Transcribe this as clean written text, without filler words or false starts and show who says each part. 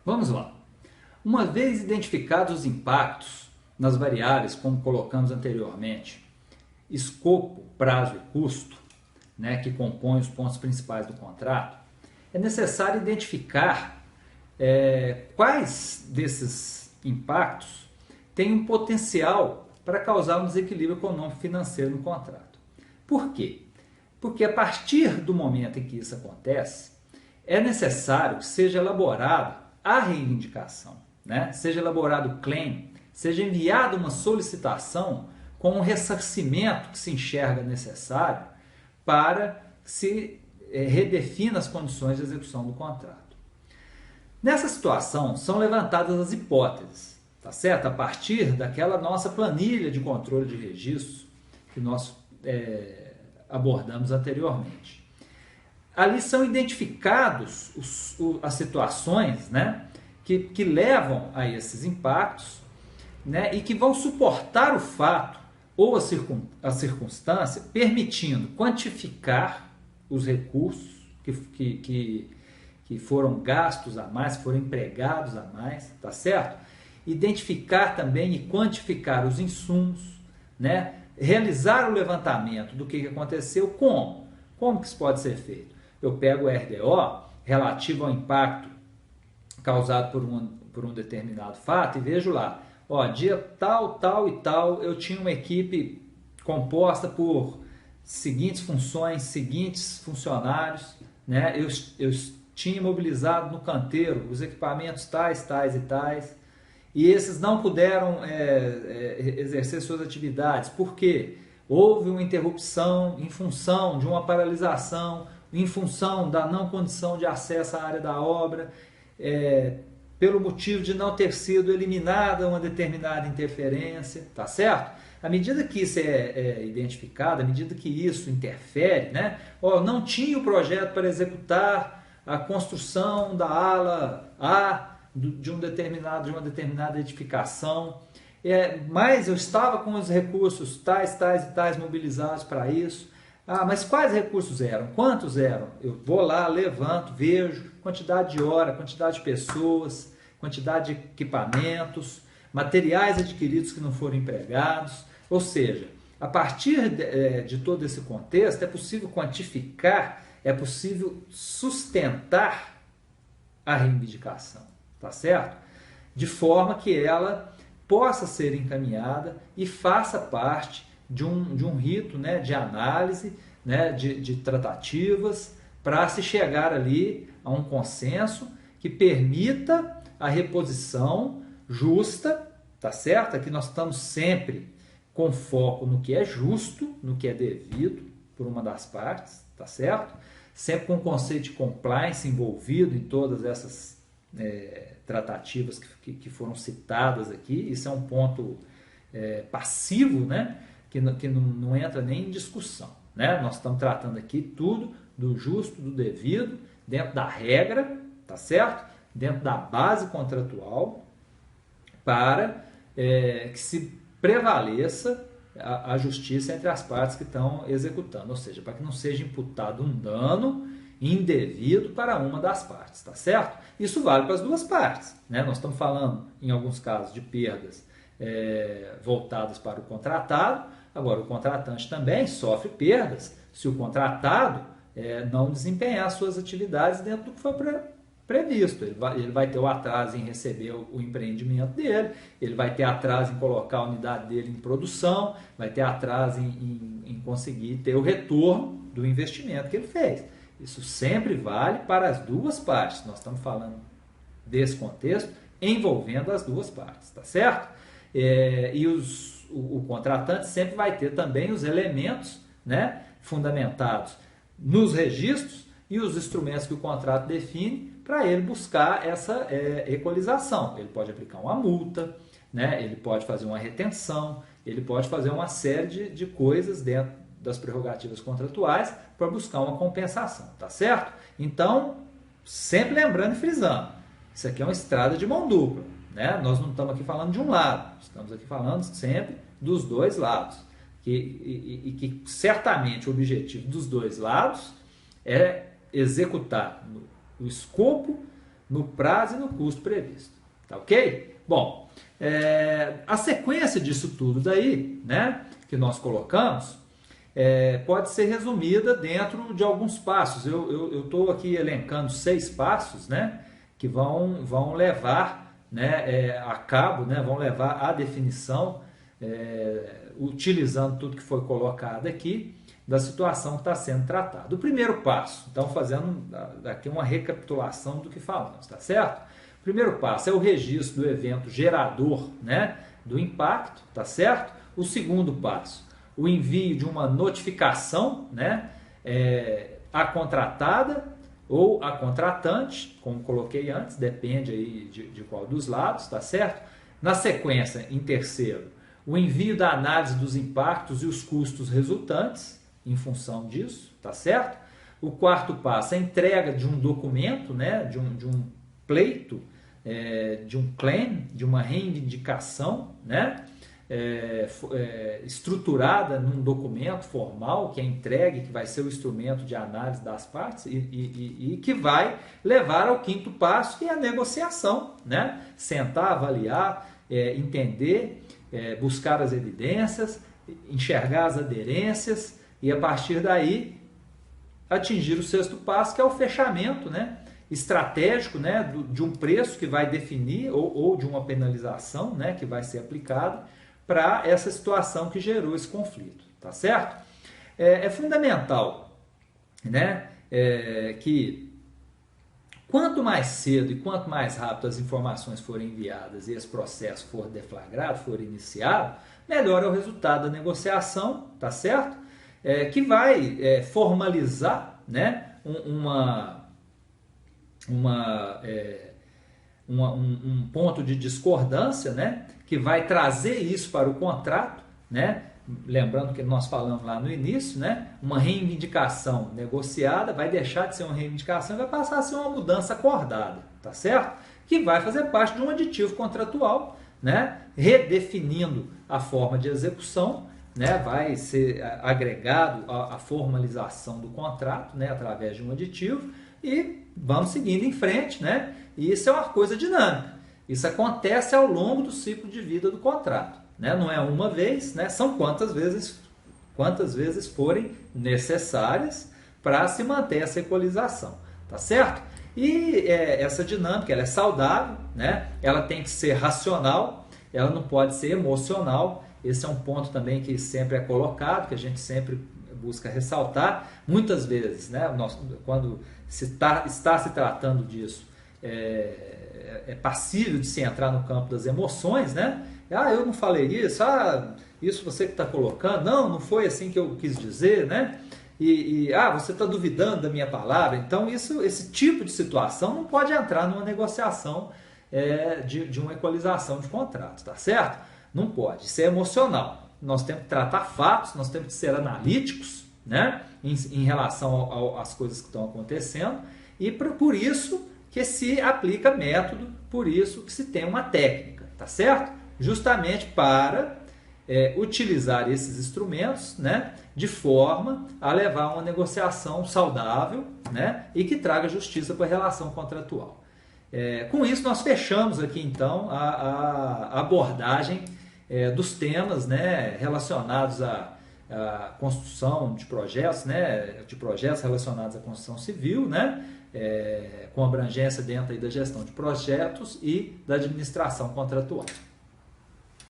Speaker 1: Vamos lá. Uma vez identificados os impactos nas variáveis, como colocamos anteriormente, escopo, prazo e custo, né, que compõem os pontos principais do contrato, é necessário identificar quais desses impactos têm um potencial para causar um desequilíbrio econômico-financeiro no contrato. Por quê? Porque a partir do momento em que isso acontece, é necessário que seja elaborada a reivindicação, né? Seja elaborado o claim, seja enviada uma solicitação com um ressarcimento que se enxerga necessário para que se redefina as condições de execução do contrato. Nessa situação, são levantadas as hipóteses, tá certo? A partir daquela nossa planilha de controle de registros que nós abordamos anteriormente. Ali são identificados as situações, né, que levam a esses impactos, né, e que vão suportar o fato ou a circunstância, permitindo quantificar os recursos que foram gastos a mais, foram empregados a mais, tá certo? Identificar também e quantificar os insumos, né? Realizar o levantamento do que aconteceu, como? Como que isso pode ser feito? Eu pego o RDO relativo ao impacto causado por um determinado fato e vejo lá, ó, dia tal, tal e tal, eu tinha uma equipe composta por seguintes funções, seguintes funcionários, né? Eu tinha mobilizado no canteiro os equipamentos tais, tais e tais, e esses não puderam exercer suas atividades. Por quê? Houve uma interrupção em função de uma paralisação, em função da não condição de acesso à área da obra, pelo motivo de não ter sido eliminada uma determinada interferência, tá certo? À medida que isso é identificado, à medida que isso interfere, né? Não tinha o projeto para executar a construção da ala A de uma determinada edificação, mas eu estava com os recursos tais, tais e tais mobilizados para isso. Mas quais recursos eram? Quantos eram? Eu vou lá, levanto, vejo quantidade de hora, quantidade de pessoas, quantidade de equipamentos, materiais adquiridos que não foram empregados. Ou seja, a partir de todo esse contexto, é possível quantificar, é possível sustentar a reivindicação, tá certo? De forma que ela possa ser encaminhada e faça parte de um rito, né, de análise, né, de tratativas, para se chegar ali a um consenso que permita a reposição justa, tá certo? Aqui nós estamos sempre com foco no que é justo, no que é devido por uma das partes, tá certo? Sempre com o conceito de compliance envolvido em todas essas tratativas que foram citadas aqui. Isso é um ponto passivo, né? Que não entra nem em discussão, né? Nós estamos tratando aqui tudo do justo, do devido, dentro da regra, tá certo? Dentro da base contratual, para que se prevaleça a justiça entre as partes que estão executando, ou seja, para que não seja imputado um dano indevido para uma das partes, tá certo? Isso vale para as duas partes, né? Nós estamos falando, em alguns casos, de perdas voltadas para o contratado. Agora, o contratante também sofre perdas se o contratado não desempenhar suas atividades dentro do que foi previsto. Ele vai ter o atraso em receber o empreendimento dele, ele vai ter atraso em colocar a unidade dele em produção, vai ter atraso em conseguir ter o retorno do investimento que ele fez. Isso sempre vale para as duas partes. Nós estamos falando desse contexto envolvendo as duas partes, tá certo? E o contratante sempre vai ter também os elementos, né, fundamentados nos registros e os instrumentos que o contrato define para ele buscar essa equalização. Ele pode aplicar uma multa, né, ele pode fazer uma retenção, ele pode fazer uma série de coisas dentro das prerrogativas contratuais para buscar uma compensação, tá certo? Então, sempre lembrando e frisando, isso aqui é uma estrada de mão dupla, né? Nós não estamos aqui falando de um lado, estamos aqui falando sempre dos dois lados, que certamente o objetivo dos dois lados é executar o escopo no prazo e no custo previsto. Tá ok? Bom, a sequência disso tudo daí, né, que nós colocamos, pode ser resumida dentro de alguns passos. Eu estou aqui elencando 6 passos, né, que vão levar, né, a cabo, né, vão levar à definição, utilizando tudo que foi colocado aqui, da situação que está sendo tratada. O primeiro passo, então fazendo aqui uma recapitulação do que falamos, tá certo? O primeiro passo é o registro do evento gerador, né, do impacto, tá certo? O segundo passo, o envio de uma notificação, né, à contratada ou à contratante, como coloquei antes, depende aí de qual dos lados, tá certo? Na sequência, em terceiro, o envio da análise dos impactos e os custos resultantes em função disso, tá certo? O quarto passo é a entrega de um documento, né, de um pleito, de um claim, de uma reivindicação, né, estruturada num documento formal que é entregue, que vai ser o instrumento de análise das partes e que vai levar ao quinto passo, que é a negociação, né? Sentar, avaliar, entender, buscar as evidências, enxergar as aderências e a partir daí atingir o sexto passo, que é o fechamento, né, estratégico, né, de um preço que vai definir ou de uma penalização, né, que vai ser aplicada para essa situação que gerou esse conflito, tá certo? É fundamental, né, que quanto mais cedo e quanto mais rápido as informações forem enviadas e esse processo for deflagrado, for iniciado, melhor é o resultado da negociação, tá certo? Que vai formalizar, né, um ponto de discordância, né, que vai trazer isso para o contrato, né, lembrando que nós falamos lá no início, né, uma reivindicação negociada vai deixar de ser uma reivindicação e vai passar a ser uma mudança acordada, tá certo? Que vai fazer parte de um aditivo contratual, né, redefinindo a forma de execução, né, vai ser agregado a formalização do contrato, né, através de um aditivo e vamos seguindo em frente, né? E isso é uma coisa dinâmica. Isso acontece ao longo do ciclo de vida do contrato, né? Não é uma vez, né? São quantas vezes forem necessárias para se manter essa equalização, tá certo? E essa dinâmica, ela é saudável, né? Ela tem que ser racional, ela não pode ser emocional. Esse é um ponto também que sempre é colocado, que a gente sempre busca ressaltar. Muitas vezes, né, quando está se tratando disso, é passível de se entrar no campo das emoções, né? Eu não falei isso, isso você que está colocando, não foi assim que eu quis dizer, né? Você está duvidando da minha palavra. Então, esse tipo de situação não pode entrar numa negociação de uma equalização de contrato, tá certo? Não pode, isso é emocional. Nós temos que tratar fatos, nós temos que ser analíticos, né, em relação às coisas que estão acontecendo, e por isso que se aplica método, por isso que se tem uma técnica, tá certo? Justamente para utilizar esses instrumentos, né, de forma a levar a uma negociação saudável, né, e que traga justiça para a relação contratual. Com isso, nós fechamos aqui, então, a abordagem dos temas, né, relacionados à construção de projetos, né, de projetos relacionados à construção civil, né, com abrangência dentro aí da gestão de projetos e da administração contratual.